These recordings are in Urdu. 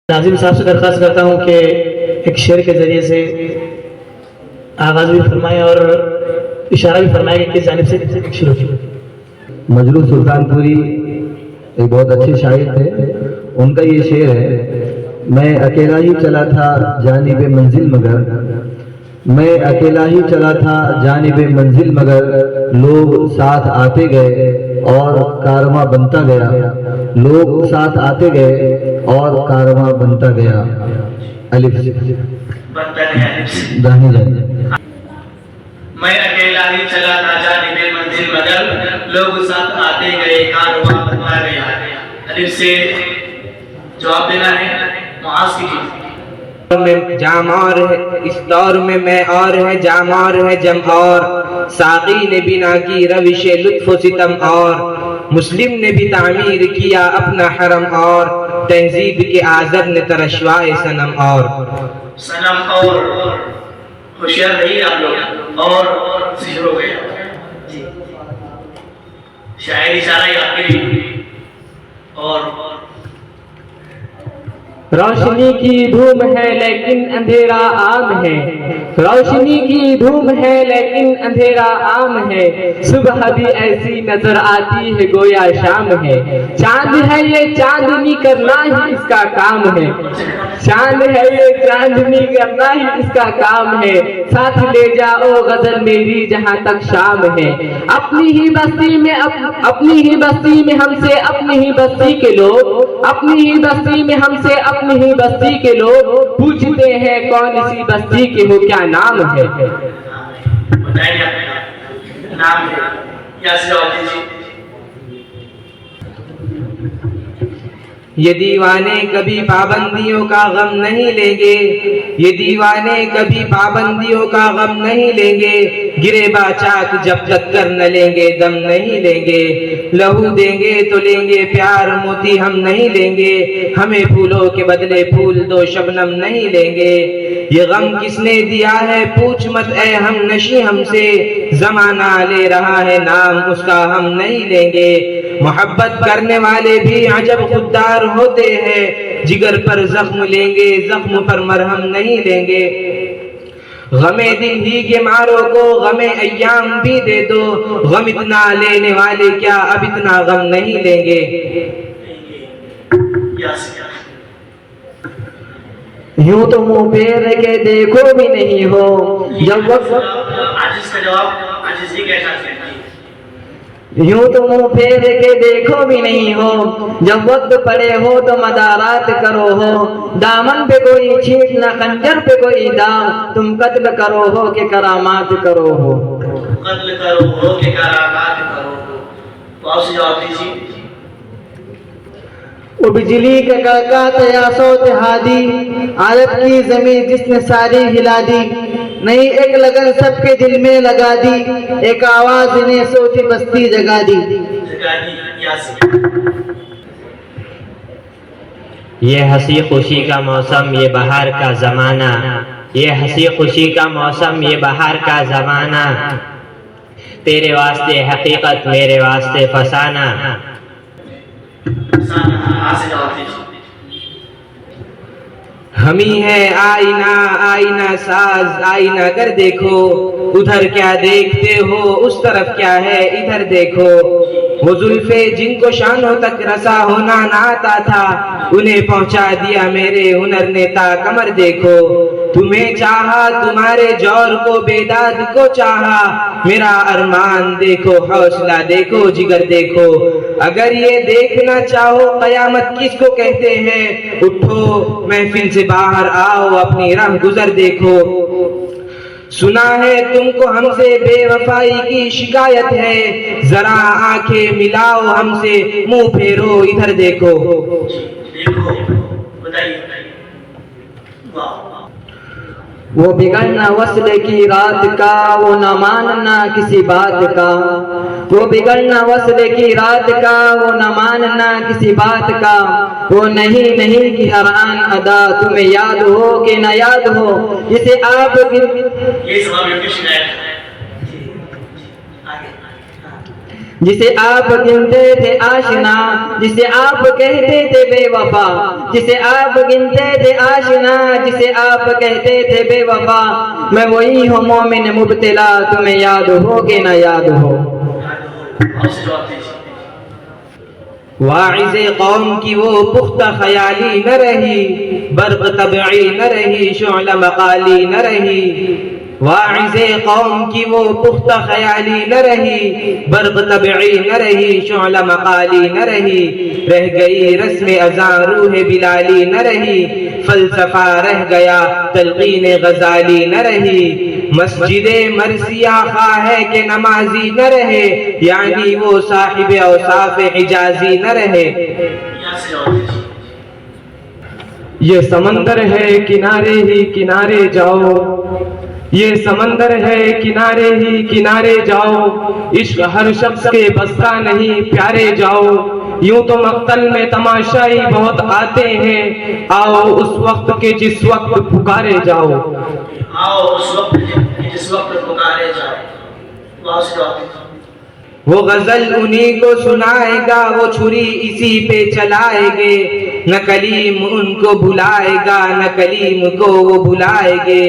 ناظم صاحب سے درخواست کرتا ہوں کہ ایک شعر کے ذریعے سے آغاز بھی فرمائیں اور اشارہ بھی فرمائیں کہ کس جانب سے شروع کی. مجروح سلطان پوری ایک بہت اچھے شاعر تھے. ان کا یہ شعر ہے: میں اکیلا ہی چلا تھا جانب منزل مگر، میں اکیلا ہی چلا تھا جانب منزل مگر، لوگ ساتھ آتے گئے اور کارواں بنتا گیا، لوگ ساتھ آتے گئے اور کارواں بنتا گیا. الف داہنی جانب. میں اکیلا ہی چلا تھا جانب منزل مگر، لوگ ساتھ آتے گئے کارواں بنتا گیا. الف سے جواب دینا ہے معاذ کی چیز. میں جام اور ہے اس دور میں اور ہے جام اور ہے جم اور، ساقی نے بنا کی روش لطف و ستم اور، مسلم نے بھی تعمیر کیا اپنا حرم اور، تہذیب کے آزر نے ترشوائے صنم اور. صنم اور ہوشیار رہی آپ لوگ اور سحر ہو گئے. شاعری اشارہ ہی آپ کے لیے. اور روشنی کی دھوم ہے لیکن اندھیرا عام ہے، روشنی کی دھوم ہے لیکن اندھیرا عام ہے، صبح بھی ایسی نظر آتی ہے گویا شام ہے. چاند ہے یہ چاندنی کرنا ہی اس کا کام ہے، چاند ہے یہ چاندنی کرنا ہی اس کا کام ہے، ساتھ لے جاؤ غزل میری جہاں تک شام ہے. اپنی ہی بستی میں اپنی ہی بستی میں ہم سے اپنی ہی بستی کے لوگ، اپنی ہی بستی میں ہم سے اپنی ہی بستی کے لوگ پوچھتے ہیں کون سی بستی کے ہو کیا نام ہے. بتائیے نام ہے یا جواب دیجیے. یہ دیوانے کبھی پابندیوں کا غم نہیں لیں گے، یہ دیوانے کبھی پابندیوں کا غم نہیں لیں گے، گرے باچاک جب تک کر نہ لیں گے دم نہیں لیں گے، لہو دیں گے تو لیں گے پیار موتی ہم نہیں لیں گے، ہمیں پھولوں کے بدلے پھول دو شبنم نہیں لیں گے. یہ غم کس نے دیا ہے پوچھ مت اے ہم نشیں ہم سے، زمانہ لے رہا ہے نام اس کا ہم نہیں لیں گے. محبت کرنے والے بھی عجب خوددار ہوتے ہیں، جگر پر زخم لیں گے زخم پر مرہم نہیں لیں گے. غم دل ہی کے مارو کو غم ایام بھی دے دو، غم اتنا لینے والے کیا اب اتنا غم نہیں لیں گے. یوں تو منہ پھیر کے دیکھو بھی نہیں ہو جب وقت، عاجز کا جواب عاجز ہی کیسا ہے. یوں تو منہ پھیر کے دیکھو بھی نہیں ہو جب وقت پڑے ہو تو مدارات کرو ہو، دامن پہ کوئی چھینٹ نہ خنجر پہ کوئی دام، تم قتل کرو ہو کہ کرامات کرو ہو. قتل کرو ہو کہ کرامات کرو ہو. تو آپ سے جواب دیجیے. وہ بجلی کا کڑکات یا صوت ہادی، عرب کی زمین جس نے ساری ہلا دی، نہیں ایک لگن سب کے دل میں لگا دی، ایک آواز نے سوچی بستی جگا دی. یہ ہنسی خوشی کا موسم یہ بہار کا زمانہ، یہ ہنسی خوشی کا موسم یہ بہار کا زمانہ، تیرے واسطے حقیقت میرے واسطے فسانہ. ہمیں ہے آئینہ آئینہ ساز آئینہ اگر دیکھو، ادھر کیا دیکھتے ہو اس طرف کیا ہے ادھر دیکھو. وہ زلفے جن کو شانوں تک رسا ہونا نہ آتا تھا، انہیں پہنچا دیا میرے ہنر نے تا کمر دیکھو. تمہیں چاہا تمہارے جور کو بیداد کو چاہا، میرا ارمان دیکھو حوصلہ دیکھو جگر دیکھو. اگر یہ دیکھنا چاہو قیامت کس کو کہتے ہیں، اٹھو محفل سے باہر آؤ اپنی راہ گزر دیکھو. سنا ہے تم کو ہم سے بے وفائی کی شکایت ہے، ذرا آنکھیں ملاؤ ہم سے منہ پھیرو ادھر دیکھو. وہ بگڑنا وصل کی رات کا وہ نہ ماننا کسی بات کا، وہ بگڑنا وصل کی رات کا وہ نہ ماننا کسی بات کا، وہ نہیں نہیں کی ہر آن ادا تمہیں یاد ہو کہ نہ یاد ہو، جسے آپ جسے آپ گنتے تھے آشنا، جسے آپ کہتے تھے بے وفا، جسے آپ گنتے تھے آشنا، جسے آپ کہتے تھے بے وفا، میں وہی ہوں مومن مبتلا، تمہیں یاد ہو کہ نہ یاد ہو۔ واعظ قوم کی وہ پختہ خیالی نہ رہی، برق طبعی نہ رہی، شعلہ مقالی نہ رہی۔ واعظ قوم کی وہ پختہ خیالی نہ رہی، برق طبعی نہ رہی، شعلہ مقالی نہ رہی۔ رہ گئی رسم اذاں روح بلالی نہ رہی، فلسفہ رہ گیا تلقین غزالی نہ رہی۔ مسجد مرثیہ خواہ ہے کہ نمازی نہ رہے، یعنی وہ صاحب اوصاف حجازی نہ رہے۔ یہ سمندر ہے کنارے ہی کنارے جاؤ، یہ سمندر ہے کنارے ہی کنارے جاؤ، عشق ہر شخص کے بس کا نہیں پیارے جاؤ۔ یوں تو مقتل میں تماشائی بہت آتے ہیں، آؤ اس وقت کے جس وقت پکارے جاؤ۔ آؤ اس وقت جس وقت پکارے جاؤ۔ وہ غزل انہی کو سنائے گا، وہ چھری اسی پہ چلائے گے، نہ کلیم ان کو بھلائے گا، نہ کلیم کو وہ بھلائے گے۔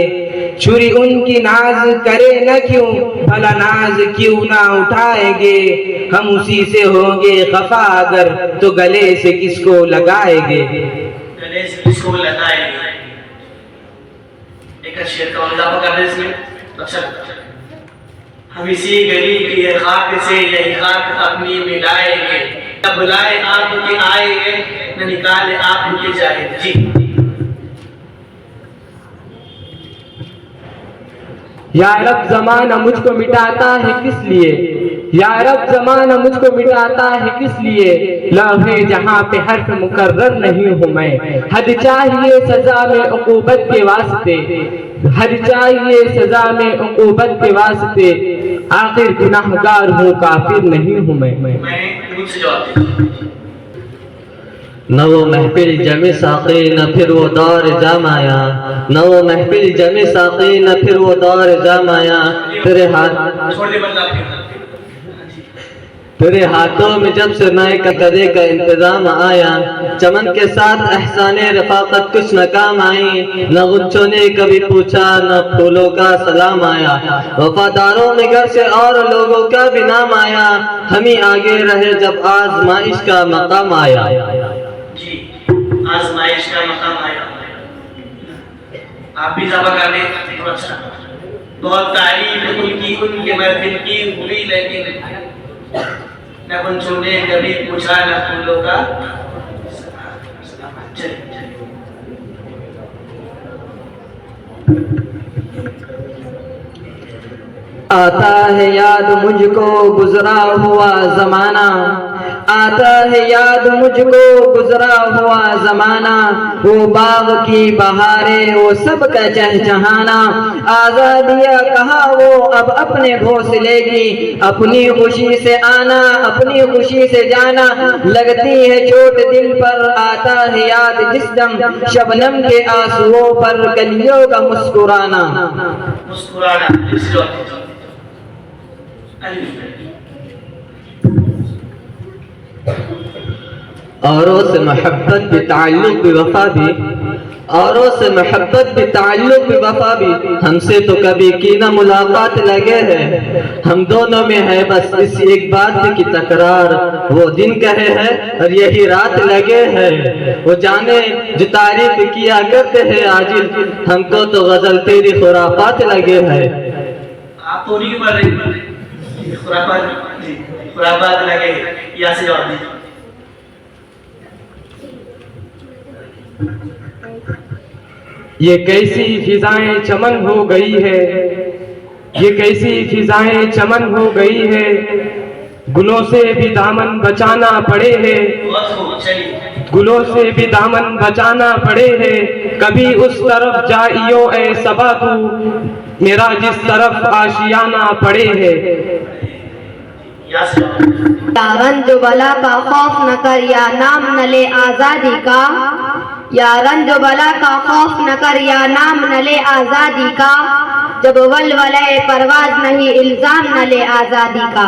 چھری ان کی ناز کرے نہ کیوں، بھلا ناز کیوں نہ اٹھائے گے، ہم اسی سے ہوں گے خفا اگر تو گلے سے کس کو لگائے گے۔ گلے سے کس کو لگائے گے۔ ایک شعر کا اضافہ کر دیں اس میں، اچھا ہم اسی گلی کی خاک سے یہی خاک اپنی ملائیں گے، نہ بلائے آپ کے آئے گے، نہ نکالے آپ کے جائے گے۔ جی یا رب زمانہ مجھ کو مٹاتا ہے کس لیے، یا رب زمانہ مجھ کو مٹاتا ہے کس لیے، لوح جہاں پہ حرف مقرر نہیں ہوں میں، حد چاہیے سزا میں عقوبت کے واسطے، حد چاہیے سزا میں عقوبت کے واسطے، آخر گناہگار ہوں کافر نہیں ہوں میں۔ مجھ سے جواب دیں۔ نہ وہ محفل جمع ساقی نہ پھر وہ دور جام آیا، نہ وہ محفل جمع ساقی نہ پھر وہ دور جام آیا، تیرے ہاتھوں میں جب سے میں قطرے کا انتظام آیا، چمن کے ساتھ احسان رفاقت کچھ نہ کام آئی، نہ غنچوں نے کبھی پوچھا نہ پھولوں کا سلام آیا، وفاداروں میں گھر سے اور لوگوں کا بھی نام آیا، ہم ہی آگے رہے جب آزمائش کا مقام آیا۔ جی آزمائش کا مقام آیا۔ آپ بھی اضافہ کر دیں تھوڑا سا۔ بہت تعریف ان کی محفل کی ہوئی، لیکن نہ غنچوں نے کبھی پوچھا نہ پھولوں کا۔ آتا ہے یاد مجھ کو گزرا ہوا زمانہ، آتا ہے یاد مجھ کو گزرا ہوا زمانہ، وہ باغ کی بہاریں وہ سب کا چہچہانا، آزادیاں کہا وہ اب اپنے گھونسلے کی، اپنی خوشی سے آنا اپنی خوشی سے جانا، لگتی ہے چوٹ دل پر آتا ہے یاد جس دم، شبنم کے آنسوؤں پر کلیوں کا مسکرانا۔ مسکرانا اوروں سے محبت بھی تعلق بھی وفا بھی، اوروں سے محبت بھی تعلق بھی وفا بھی، ہم سے تو کبھی کی نہ ملاقات لگے ہیں، ہم دونوں میں ہے بس اس ایک بات کی تکرار، وہ دن کہے ہیں اور یہی رات لگے ہیں، وہ جانے جو تعریف کیا کرتے ہیں عاجل، ہم کو تو غزل تیری خرافات لگے ہیں۔ آپ تو نہیں پڑھ رہے، خرافات لگے، یا سے جواب دیں۔ یہ کیسی فضائیں چمن ہو گئی ہے، یہ کیسی فضائیں چمن ہو گئی ہے، گلوں سے بھی دامن بچانا پڑے ہے، گلوں سے بھی دامن بچانا پڑے ہے، کبھی اس طرف جائیو اے صبا تو، میرا جس طرف آشیانہ پڑے ہے۔ یا رنج و بلا کا خوف نہ کر یا نام نہ لے آزادی کا، یا رنج و بلا کا خوف نہ کر یا نام نہ لے آزادی کا، جب ولولے پرواز نہیں الزام نہ لے آزادی کا،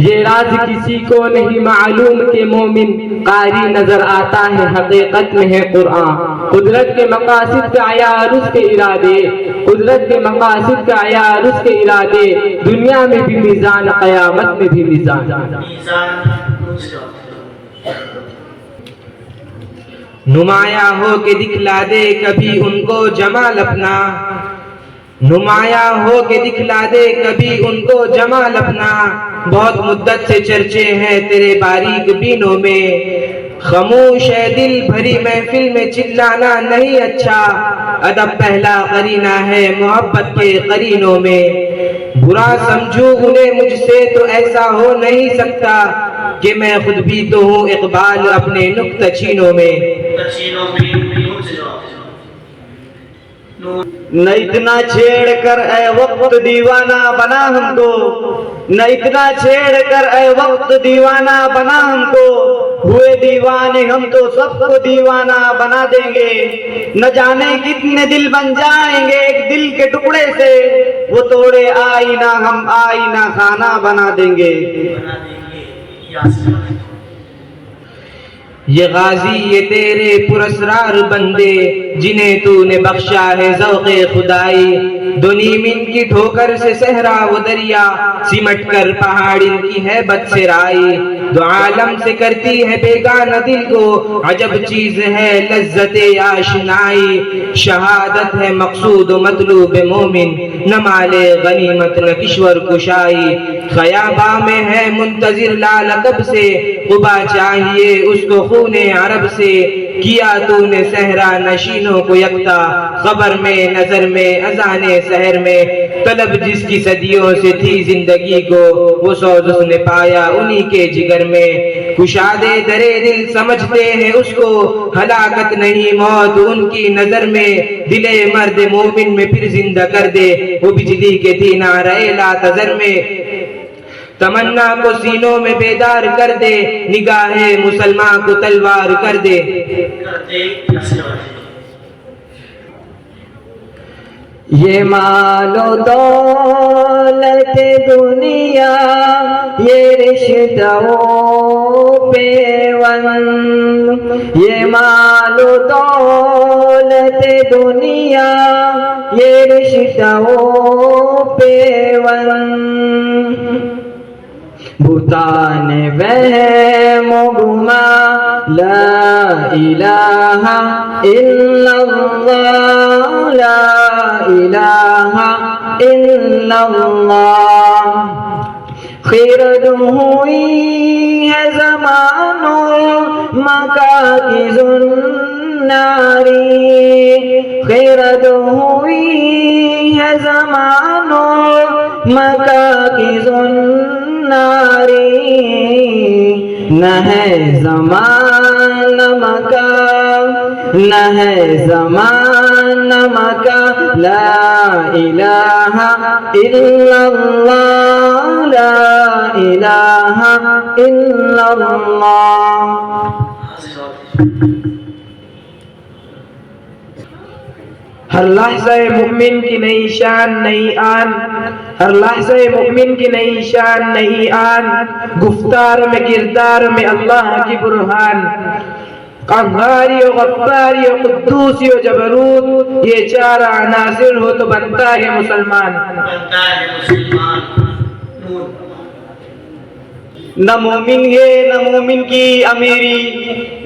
یہ راز کسی کو نہیں معلوم کہ مومن قاری نظر آتا ہے، حقیقت میں ہے قرآن۔ قدرت کے مقاصد کا عیار اس کے ارادے، قدرت کے مقاصد کا عیار اس کے ارادے، دنیا میں بھی میزان، قیامت میں بھی میزان۔ نمایاں ہو کے دکھلا دے کبھی ان کو جمال اپنا، نمایاں ہو کے دکھلا دے کبھی ان کو جمال اپنا، بہت مدت سے چرچے ہیں تیرے باریک بینوں میں، خاموش ہے دل بھری محفل میں چلانا نہیں اچھا، ادب پہلا قرینہ ہے محبت کے قرینوں میں، برا سمجھو انہیں مجھ سے تو ایسا ہو نہیں سکتا کہ میں خود بھی تو ہوں اقبال اپنے نکتہ چینوں میں۔ نہ اتنا چھیڑ کر اے وقت دیوانہ بنا ہم کو، نہ اتنا چھیڑ کر اے وقت دیوانہ بنا ہم کو، ہوئے دیوانے ہم تو سب کو دیوانہ بنا دیں گے، نہ جانے کتنے دل بن جائیں گے ایک دل کے ٹکڑے سے، وہ توڑے آئینہ ہم آئینہ خانہ بنا دیں گے۔ یہ غازی یہ تیرے پراسرار بندے جنہیں تو نے بخشا ہے ذوق خدائی، دو نیم ان کی ٹھوکر سے صحرا و دریا، سمٹ کر پہاڑ ان کی ہے بد سرائی، دو عالم سے کرتی ہے بیگانہ دل کو، عجب چیز ہے لذت آشنائی، شہادت ہے مقصود و مطلوب مومن، نہ مال غنیمت نہ کشور کشائی، خیابہ میں ہے منتظر لال کب سے، قبا چاہیے اس کو خون عرب سے، کیا تو نے صحرا نشینوں کو یکتا، خبر میں نظر میں اذان سحر میں، طلب جس کی صدیوں سے تھی زندگی کو، وہ سوز اس نے پایا انہی کے جگر میں، کشادے درے دل سمجھتے ہیں اس کو، ہلاکت نہیں موت ان کی نظر میں، دل مرد مومن میں پھر زندہ کر دے، وہ بجلی کے تھی نعرہ لا تذر میں، تمنا کو سینوں میں بیدار کر دے، نگاہ مسلمان کو تلوار کر دے۔ یہ مال و دولت دنیا یہ رشتہ و پیوند، یہ مال و دولت دنیا یہ رشتہ و پیوند، بھوتان وہم و گما لا الہ الا اللہ، لا الہ الا اللہ، خیرد ہوئی ہے زمان و مکہ کی زناری، خیرد ہوئی ہے زمان و مکہ کی زناری، نہ ہے زمان نہ مکان، نہ ہے زمان نہ مکان، لا الہ الا اللہ، لا الہ الا اللہ۔ ہر لحظہ مومن کی نئی شان نئی آن، ہر لحظہ مومن کی نئی شان نئی آن، گفتار میں کردار میں اللہ کی برہان، قہاری و غفاری و قدوسی و جبروت، یہ چار عناصر ہو تو بنتا ہے مسلمان۔ نہ مومن ہے نہ مومن کی امیری،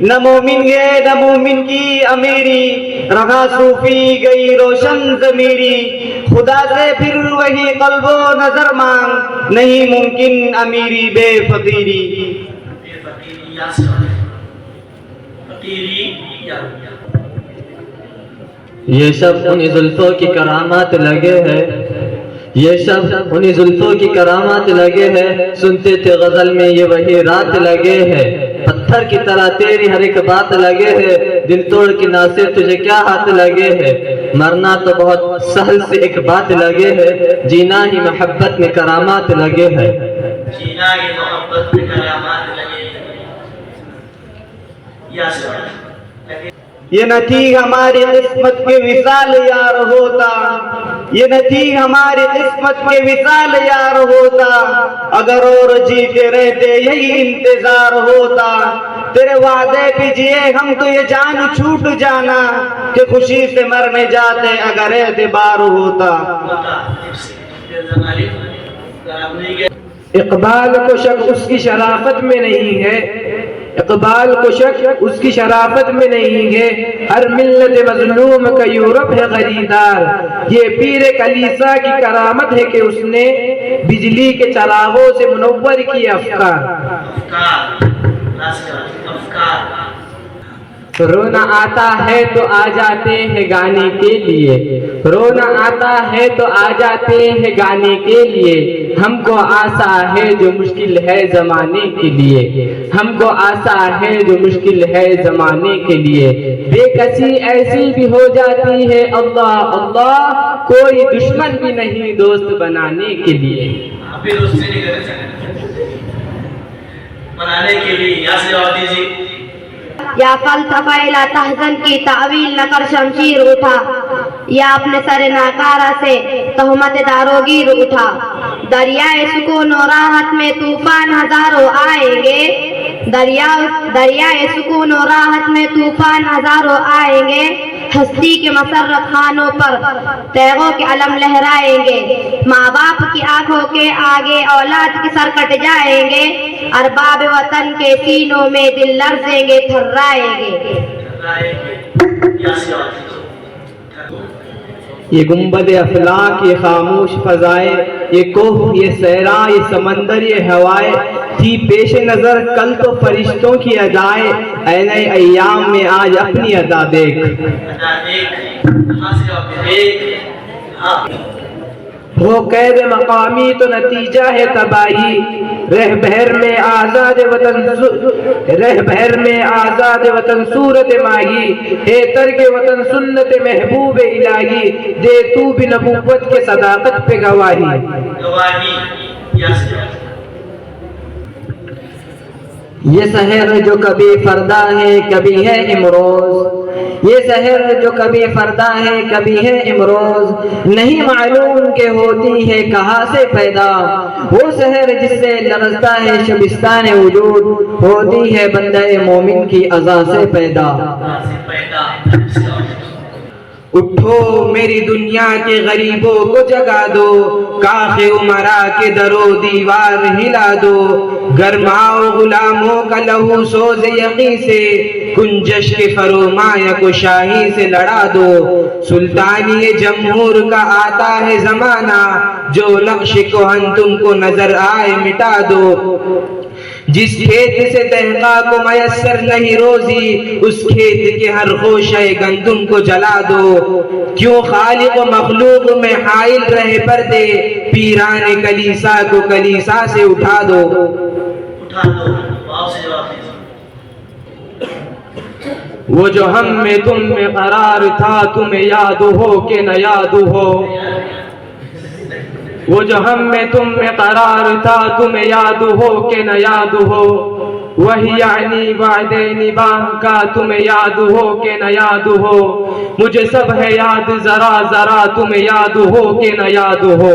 نہ مومن ہے نہ مومن کی امیری، رہا صوفی گئی روشن ضمیری، خدا سے پھر وہی قلب و نظر مانگ، نہیں ممکن امیری بے فقیری۔ یہ سب انہی زلفوں کی کرامات لگے ہیں، یہ سب انہی زلفوں کی کرامات لگے ہیں، سنتے تھے غزل میں یہ وہی رات لگے ہیں، پتھر کی طرح تیری ہر ایک بات لگے ہیں، دل توڑ کے ناصر تجھے کیا ہاتھ لگے ہے، مرنا تو بہت سہل سے ایک بات لگے ہے، جینا ہی محبت میں کرامات لگے ہے۔ جینا یہ محبت میں کرامات لگے یا سوال یہ نہ تھی ہماری قسمت کے وصال یار ہوتا، یہ نہ تھی ہماری قسمت کے وصال یار ہوتا، اگر اور جیتے رہتے یہی انتظار ہوتا، تیرے وعدے پہ جیے ہم تو یہ جان چھوٹ جانا کہ خوشی سے مرنے جاتے اگر اعتبار ہوتا۔ اقبال کو شک اس کی شرافت میں نہیں ہے، اقبال کو شک اس کی شرافت میں نہیں ہے، ہر ملت مظلوم کا یورپ ہے خریدار، یہ پیر کلیسا کی کرامت ہے کہ اس نے بجلی کے چراغوں سے منور کیے افکار۔ رونا آتا ہے تو آ جاتے ہیں گانے کے لیے، رونا آتا ہے تو آ جاتے ہیں گانے کے لیے، ہم کو آسا ہے جو مشکل ہے زمانے کے لیے، ہم کو آسا ہے جو مشکل ہے زمانے کے لیے، بے کسی ایسی بھی ہو جاتی ہے اللہ اللہ، کوئی دشمن بھی نہیں دوست بنانے کے لیے۔ ابھی دوستی نہیں کرتے بنانے کے لیے، یہاں سے جواب دیجیے۔ یا فلسفہ لا تحزن کی تعویل نہ کر شمشیر اٹھا، یا اپنے سر ناکارہ سے تہمت داروگیر اٹھا، دریائے سکون و راحت میں طوفان ہزاروں آئیں گے، دریائے سکون و راحت میں طوفان ہزاروں آئیں گے، ہستی کے مسرت خانوں پر تیغوں کے علم لہرائیں گے، ماں باپ کی آنکھوں کے آگے اولاد کے سر کٹ جائیں گے، ارباب وطن کے سینوں میں دل لرزیں گے تھرائیں گے۔ یہ گنبد افلاک، یہ خاموش فضائے، یہ کوہ، یہ صحرا، یہ سمندر، یہ ہوائے، تھی پیش نظر کل تو فرشتوں کی ادائے، اے نئے ایام میں آج اپنی ادا دیکھ۔ ہو قید مقامی تو نتیجہ ہے تباہی، رہ بہر میں آزاد وطن صورت ماہی، ہے ترک وطن سنت محبوب الہی، دے تو بھی نبوت کے صداقت پہ گواہی۔ یہ سحر جو کبھی فردا ہے کبھی ہے امروز، یہ سحر جو کبھی فردا ہے کبھی ہے امروز، نہیں معلوم کہ ہوتی ہے کہاں سے پیدا، وہ سحر جس سے لرزتا ہے شبستان وجود، ہوتی ہے بندہ مومن کی عزا سے پیدا۔ اٹھو میری دنیا کے غریبوں کو جگا دو، کاخ عمرا کے در و دیوار ہلا دو، گرماؤ غلاموں کا لہو سوز یقین سے، کنجش کے فرومایہ کو شاہی سے لڑا دو، سلطانی جمہور کا آتا ہے زمانہ، جو نقش کہن تم کو نظر آئے مٹا دو، جس کھیت سے تحقیق کو میسر نہیں روزی، اس کھیت کے ہر خوشہ گندم کو جلا دو، کیوں خالق و مخلوق میں حائل رہے پردے، پیران کلیسا کو کلیسا سے اٹھا دو۔ وہ جو ہم میں تم میں قرار تھا تمہیں یاد ہو کہ نہ یاد ہو، وہ جو ہم میں تم میں قرار تھا تمہیں یاد ہو کہ نہ یاد ہو، وہی یعنی وعد نباہ کا تمہیں یاد ہو کہ نہ یاد ہو، مجھے سب ہے یاد ذرا ذرا تمہیں یاد ہو کہ نہ یاد ہو۔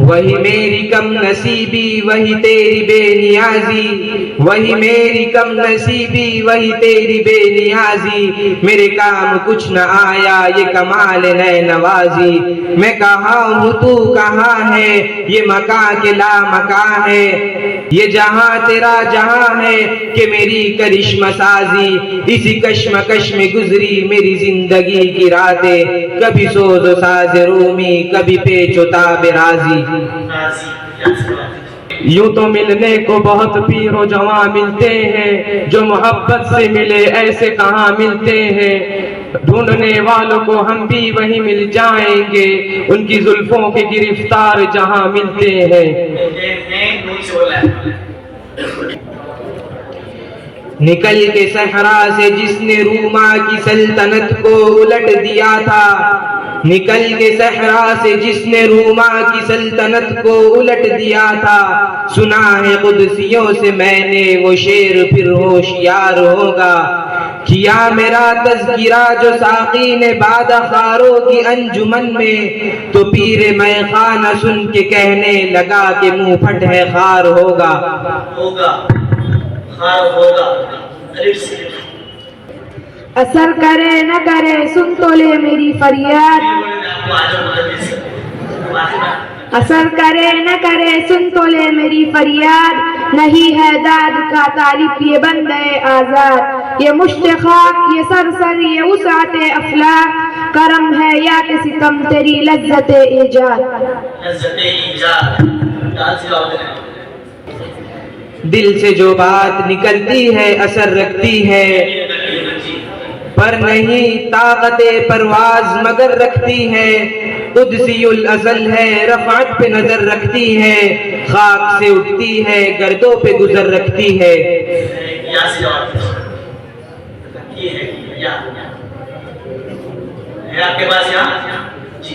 وہی میری کم نصیبی وہی تیری بے نیازی، وہی میری کم نصیبی وہی تیری بے نیازی، میرے کام کچھ نہ آیا یہ کمال نئے نوازی، میں کہاں ہوں تو کہاں ہے، یہ مکان کے لا مکان ہے، یہ جہاں تیرا جہاں ہے کہ میری کرشمہ سازی، اسی کشمکش میں گزری میری زندگی کی راتیں، کبھی سوز و ساز رومی کبھی پیچ و تاب رازی۔ یوں تو ملنے کو بہت پیر و جوان ملتے ہیں، جو محبت سے ملے ایسے کہاں ملتے ہیں، ڈھونڈنے والوں کو ہم بھی وہیں مل جائیں گے، ان کی زلفوں کے گرفتار جہاں ملتے ہیں۔ نکل کے صحرا سے جس نے روما کی سلطنت کو الٹ دیا تھا، نکل کے صحرا سے جس نے روما کی سلطنت کو الٹ دیا تھا، سنا ہے قدسیوں سے میں نے وہ شعر پھر ہوشیار ہوگا، کیا میرا تذکرہ جو ساقی نے باد خاروں کی انجمن میں، تو پیر میں خانہ سن کے کہنے لگا کہ منہ پھٹ ہے خار ہوگا، ہوگا خار ہوگا۔ الف سے اثر کرے نہ کرے سن تو لے میری فریاد، اثر کرے نہ کرے سن تو لے میری فریاد، نہیں ہے داد کا طالب یہ بندے آزاد، یہ مشت خاک یہ سرسر یہ وسعت افلاک، کرم ہے یا کہ ستم تیری لذت ایجاد، لذت ایجاد۔ دل سے جو بات نکلتی ہے اثر رکھتی ہے، پر نہیں طاقت پرواز مگر رکھتی ہے، قدسی الازل ہے رفعت پہ نظر رکھتی ہے، خاک سے اٹھتی ہے گردوں پہ گزر رکھتی ہے۔ یا سے جواب یہ ہے یا ہے آپ کے پاس یہاں جی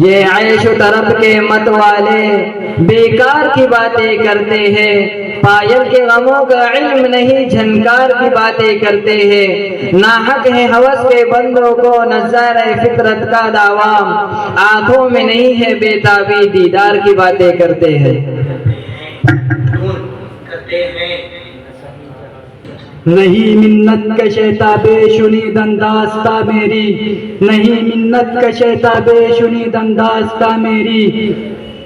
یہ عیش و طرب کے مت والے بیکار کی باتیں کرتے ہیں، پائل کے غموں کا علم نہیں جھنکار کی باتیں کرتے ہیں، ناحق ہے ہوس کے بندوں کو نظارہ فطرت کا دعوام، آنکھوں میں نہیں ہے بیتابی دیدار کی باتیں کرتے ہیں۔ نہیں منت کا شیطاب شنید انداستہ میری، نہیں منت کا شیطاب شنید انداستہ میری،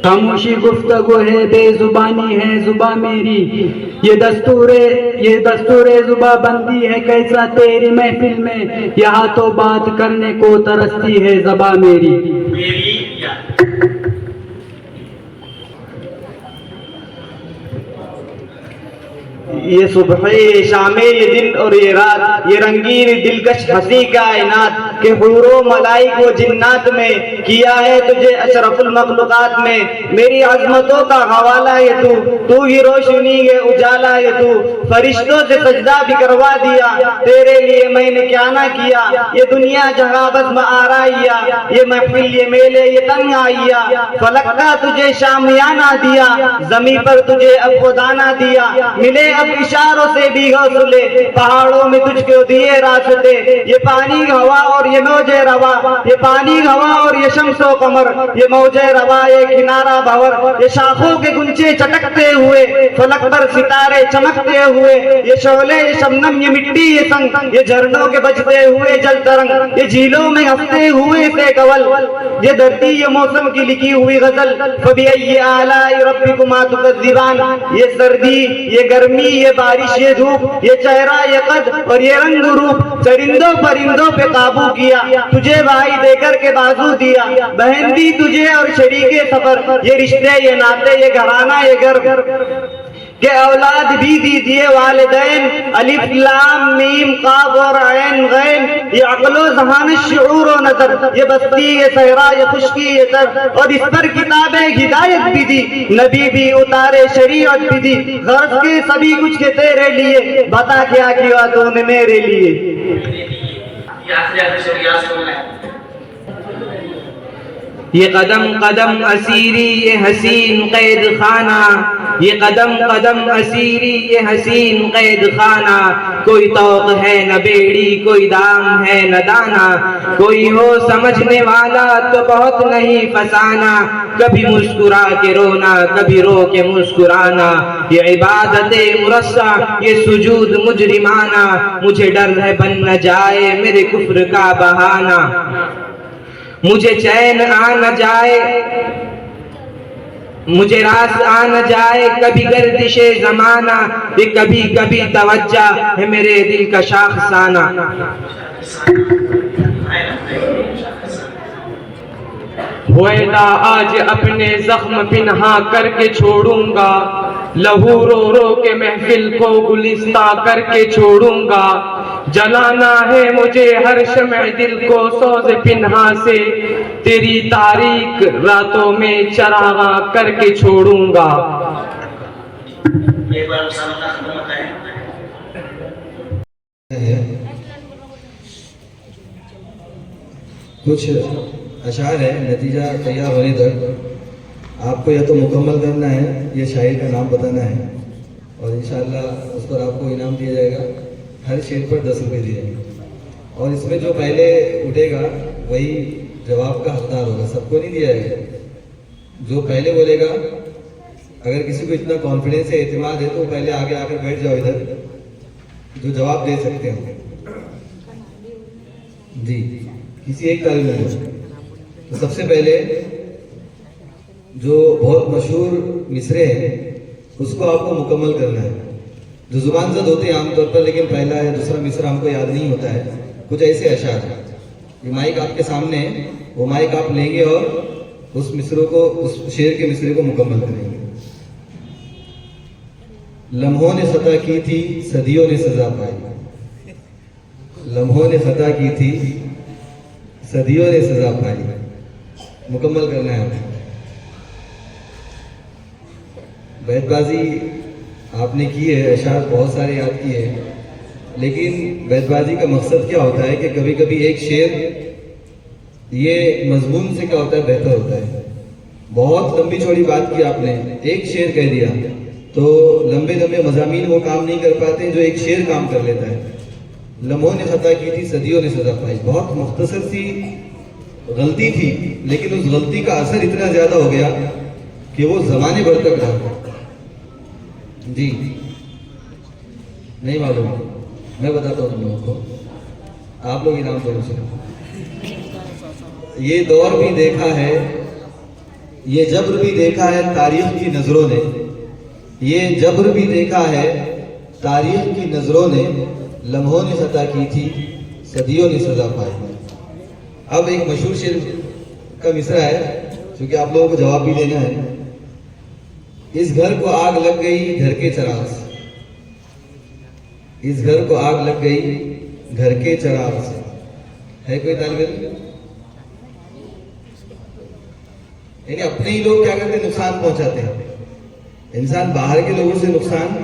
خاموشی گفتگو ہے بے زبانی ہے زباں میری، یہ دستور زباں بندی ہے کیسا تیری محفل میں، یہاں تو بات کرنے کو ترستی ہے زباں میری۔ یہ صبح یہ شام یہ دن اور یہ رات، یہ رنگین دلکش ہنسی کائنات، کہ حور و ملائک و جنات میں کیا ہے تجھے اشرف المخلوقات میں، میری عظمتوں کا حوالہ یہ تو ہی روشنی یہ اجالا یہ تو، فرشتوں سے سجدہ بھی کروا دیا تیرے لیے میں نے کیا نہ کیا، یہ دنیا جہاں بزم آرائیا، یہ محفل یہ میلے یہ تنگ آئیا، فلک کا تجھے شامیانہ دیا، زمین پر تجھے اب خدا نہ دیا، ملے اب اشاروں سے بھی حوصلے، پہاڑوں میں تجھ کو دیے راستے، یہ پانی ہوا اور یہ موج روا، یہ پانی ہوا اور یہ شمس و قمر، یہ موج روا یہ کنارہ بھور، یہ شاخوں کے گنچے چٹکتے ہوئے، فلک پر ستارے چمکتے ہوئے، یہ شعلے یہ شبنم یہ مٹی یہ سنگ، یہ جھرنوں کے بجتے ہوئے جل ترنگ، یہ جھیلوں میں ہنستے ہوئے سے کول، یہ دھرتی یہ موسم کی لکھی ہوئی غزل، فبأي آلاء ربكما تكذبان، یہ سردی یہ گرمی یہ بارش یہ دھوپ، یہ چہرہ یہ قد اور یہ رنگ روپ، چرندوں پرندوں پہ قابو کیا، تجھے بھائی دے کر کے بازو دیا، بہن دی تجھے اور شریک سفر، یہ رشتے یہ ناطے یہ گھرانہ یہ گھر، کہ اولاد بھی دیے والدین، الف لام میم قاف اور عین غین، یہ عقل و ذہان شعور و نظر، یہ بستی یہ صحرا یہ خشکی یہ تر، اور اس پر کتابیں ہدایت بھی دی، نبی بھی اتارے شریعت بھی دی، غرض کے سبھی کچھ کے تیرے لیے، بتا کیا کیا تو نے میرے لیے۔ یہ قدم قدم اسیری یہ حسین قید خانہ، یہ قدم قدم اسیری یہ حسین قید خانہ، کوئی توق ہے نہ بیڑی کوئی دام ہے نہ دانا، کوئی ہو سمجھنے والا تو بہت نہیں فسانہ، کبھی مسکرا کے رونا کبھی رو کے مسکرانا، یہ عبادت مرصع یہ سجود مجرمانہ، مجھے ڈر ہے بن نہ جائے میرے کفر کا بہانہ، مجھے چین آ نہ جائے مجھے راس آ نہ جائے کبھی گردش زمانہ، یہ کبھی کبھی توجہ ہے میرے دل کا شاخسانہ۔ ویدا آج اپنے زخم پنہا کر کے چھوڑوں گا، لہو رو رو کے محفل کو گلستہ کر کے چھوڑوں گا، جلانا ہے مجھے ہر شمع دل کو سوز پنہا سے، تیری تاریک راتوں میں چراغاں کر کے چھوڑوں گا۔ ایک بار سامنا ختم ہوتا ہے۔ کچھ اشعار ہے، نتیجہ تیار ہونے تک آپ کو یا تو مکمل کرنا ہے یا شاعر کا نام بتانا ہے، اور انشاءاللہ اس پر آپ کو انعام دیا جائے گا۔ ہر شعر پر 10 روپے دیے جائیں گے، اور اس میں جو پہلے اٹھے گا وہی جواب کا حقدار ہوگا، سب کو نہیں دیا جائے گا۔ جو پہلے بولے گا، اگر کسی کو اتنا کانفیڈنس ہے، اعتماد ہے، تو پہلے آگے آ کر بیٹھ جاؤ ادھر، جو جواب دے سکتے ہو۔ جی کسی ایک طالب علم کو تو سب سے پہلے جو بہت مشہور مصرے ہیں اس کو آپ کو مکمل کرنا ہے، جو زبان زد ہوتے ہیں عام طور پر، لیکن پہلا ہے دوسرا مصرع ہم کو یاد نہیں ہوتا ہے۔ کچھ ایسے اشعار ہیں، یہ مائک آپ کے سامنے ہے، وہ مائک آپ لیں گے اور اس مصرے کو، اس شعر کے مصرے کو مکمل کریں گے۔ لمحوں نے خطا کی تھی صدیوں نے سزا پائی، لمحوں نے خطا کی تھی صدیوں نے سزا پائی، مکمل کرنا ہے آپ کو۔ بیت بازی آپ نے کی ہے، اشعار بہت سارے یاد کیے ہیں، لیکن بیت بازی کا مقصد کیا ہوتا ہے کہ کبھی کبھی ایک شعر یہ مضمون سے کیا ہوتا ہے بہتر ہوتا ہے۔ بہت لمبی چوڑی بات کی آپ نے، ایک شعر کہہ دیا تو لمبے لمبے مضامین وہ کام نہیں کر پاتے جو ایک شعر کام کر لیتا ہے۔ لمحوں نے خطا کی تھی صدیوں نے سزا پائی، بہت مختصر سی غلطی تھی، لیکن اس غلطی کا اثر اتنا زیادہ ہو گیا کہ وہ زمانے بھر تک رہا۔ جی نہیں معلوم، میں بتاتا ہوں تم لوگوں کو، آپ لوگ انعام دو مجھے۔ یہ دور بھی دیکھا ہے، یہ جبر بھی دیکھا ہے تاریخ کی نظروں نے، یہ جبر بھی دیکھا ہے تاریخ کی نظروں نے، لمحوں نے خطا کی تھی صدیوں نے سزا پائی۔ اب ایک مشہور شعر کا مصرع ہے کیونکہ آپ لوگوں کو جواب بھی دینا ہے۔ اس گھر کو آگ لگ گئی گھر کے چراغ سے، اس گھر کو آگ لگ گئی گھر کے چراغ سے، ہے کوئی طالب علم؟ یعنی اپنے ہی لوگ کیا کرتے ہیں، نقصان پہنچاتے ہیں۔ انسان باہر کے لوگوں سے نقصان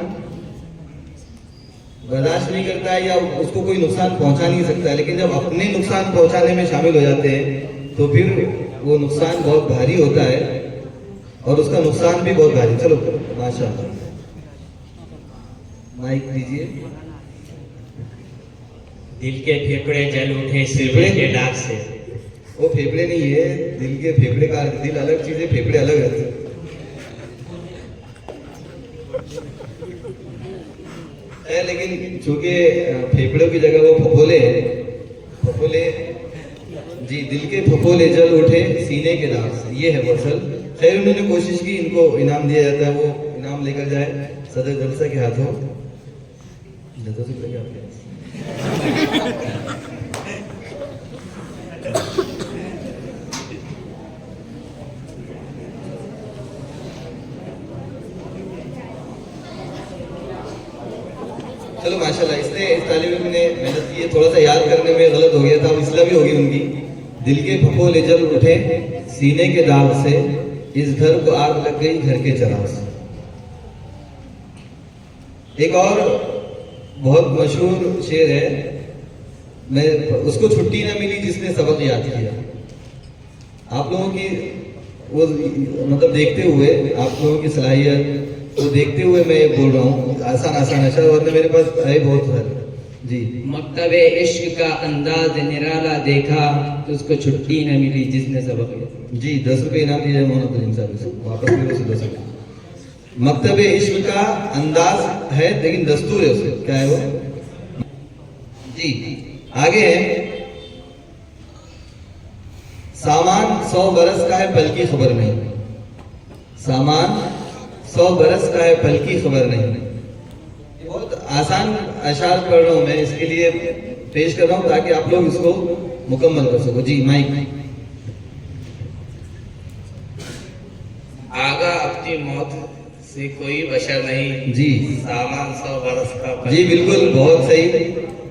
برداشت نہیں کرتا ہے یا اس کو کوئی نقصان پہنچا نہیں سکتا ہے، لیکن جب اپنے نقصان پہنچانے میں شامل ہو جاتے ہیں تو پھر وہ نقصان بہت بھاری ہوتا ہے اور اس کا نقصان بھی بہت بھاری۔ چلو ماشاءاللہ مائک دیجیے۔ دل کے پھیپڑے جل اٹھے سربے کے داغ سے، وہ پھیپڑے نہیں ہے، دل کے پھیپڑے کا دل الگ چیز ہے، پھیپڑے الگ رہتے ہیں۔ لیکن چونکہ پھیپڑوں کی جگہ وہ پھپھولے ہیں، پھپھولے، جی دل کے پھپھولے جل اٹھے سینے کے داغ سے، یہ ہے مقصد۔ خیر انہوں نے کوشش کی، ان کو انعام دیا جاتا ہے، وہ انعام لے کر جائے صدر جلسہ کے ہاتھوں۔ چلو ماشاءاللہ، اس نے اس طالب علم نے محنت کی ہے، تھوڑا سا یاد کرنے میں غلط ہو گیا تھا، اب اصلاح بھی ہوگی ان کی۔ دل کے پھپھولے جل اٹھے سینے کے داغ سے، اس گھر کو آگ لگ گئی گھر کے چراغ سے۔ ایک اور بہت مشہور شعر ہے، میں اس کو چھٹی نہ ملی جس نے سبق یاد کیا۔ آپ لوگوں کی وہ مطلب دیکھتے ہوئے، آپ لوگوں کی صلاحیت وہ دیکھتے ہوئے میں بول رہا ہوں، آسان آسان اشعار، ورنہ میرے پاس ہے بہت سارے۔ جی مکتب عشق کا انداز نرالا دیکھا، تو اس کو چھٹی نہ ملی جس نے سبق لیا۔ جی 10 روپے انعام دیا جائے محمد علیم صاحب سے، واپس بھی اسے 10 روپے۔ مکتب عشق کا انداز ہے لیکن دستور ہے، اسے کیا ہے وہ؟ جی آگے ہے، سامان 100 برس کا ہے پل کی خبر نہیں، سامان 100 برس کا ہے پل کی خبر نہیں۔ بہت آسان اشعار پڑھ رہا ہوں میں، اس کے لیے پیش کر رہا ہوں تاکہ آپ لوگ اس کو مکمل کر سکو۔ جی مائک۔ آگا اپنی موت سے کوئی بشر نہیں، جی سامان 100 برس کا جی بالکل بہت صحیح،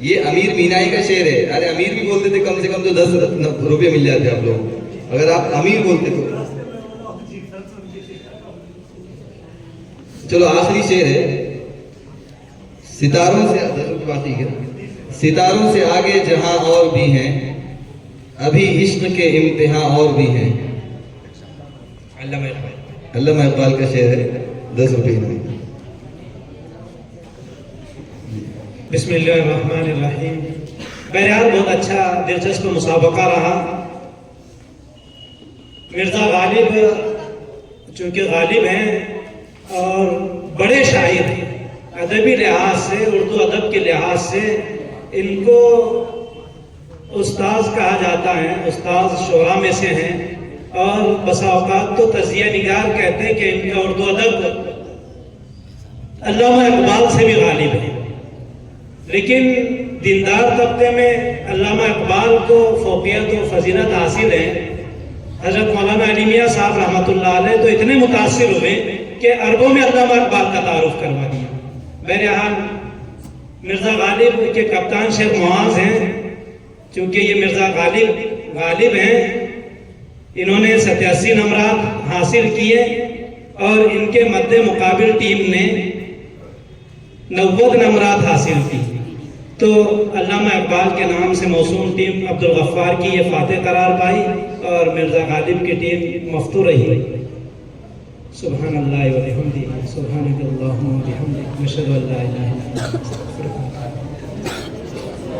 یہ امیر مینائی کا شعر ہے. ارے امیر بھی بولتے تھے کم سے کم تو 10 روپے مل جاتے آپ لوگوں کو, اگر آپ امیر بولتے تو. چلو آخری شعر ہے. ستاروں سے 10 روپے باقی ہے. ستاروں سے آگے جہاں اور بھی ہیں, ابھی عشق کے امتحان اور بھی ہیں. علامہ اقبال کا شعر ہے, 10 روپے میں. بسم اللہ الرحمن الرحیم. بہرحال بہت اچھا دلچسپ مسابقہ رہا. مرزا غالب چونکہ غالب ہیں اور بڑے شاعر ہیں, ادبی لحاظ سے, اردو ادب کے لحاظ سے ان کو استاذ کہا جاتا ہے, استاذ شعراء میں سے ہیں, اور بسا اوقات تو تزیہ نگار کہتے ہیں کہ ان کا اردو ادب علامہ اقبال سے بھی غالب ہے. لیکن دیندار طبقے میں علامہ اقبال کو فوقیت و فضیلت حاصل ہے. حضرت مولانا علی میاں صاحب رحمۃ اللہ علیہ تو اتنے متاثر ہوئے کہ عربوں میں علامہ اقبال کا تعارف کروا دیا. بہرحال مرزا غالب کے کپتان شیخ معاذ ہیں, چونکہ یہ مرزا غالب ہیں, انہوں نے 87 نمرات حاصل کیے اور ان کے مد مقابل ٹیم نے 90 نمرات حاصل کی. تو علامہ اقبال کے نام سے موسوم ٹیم عبد الغفار کی یہ فاتح قرار پائی اور مرزا غالب کی ٹیم مفتوح رہی. سبحان اللہ و بحمدہ, سبحانک اللہم و بحمدک, نشہد ان لا الہ الا انت, نستغفرک.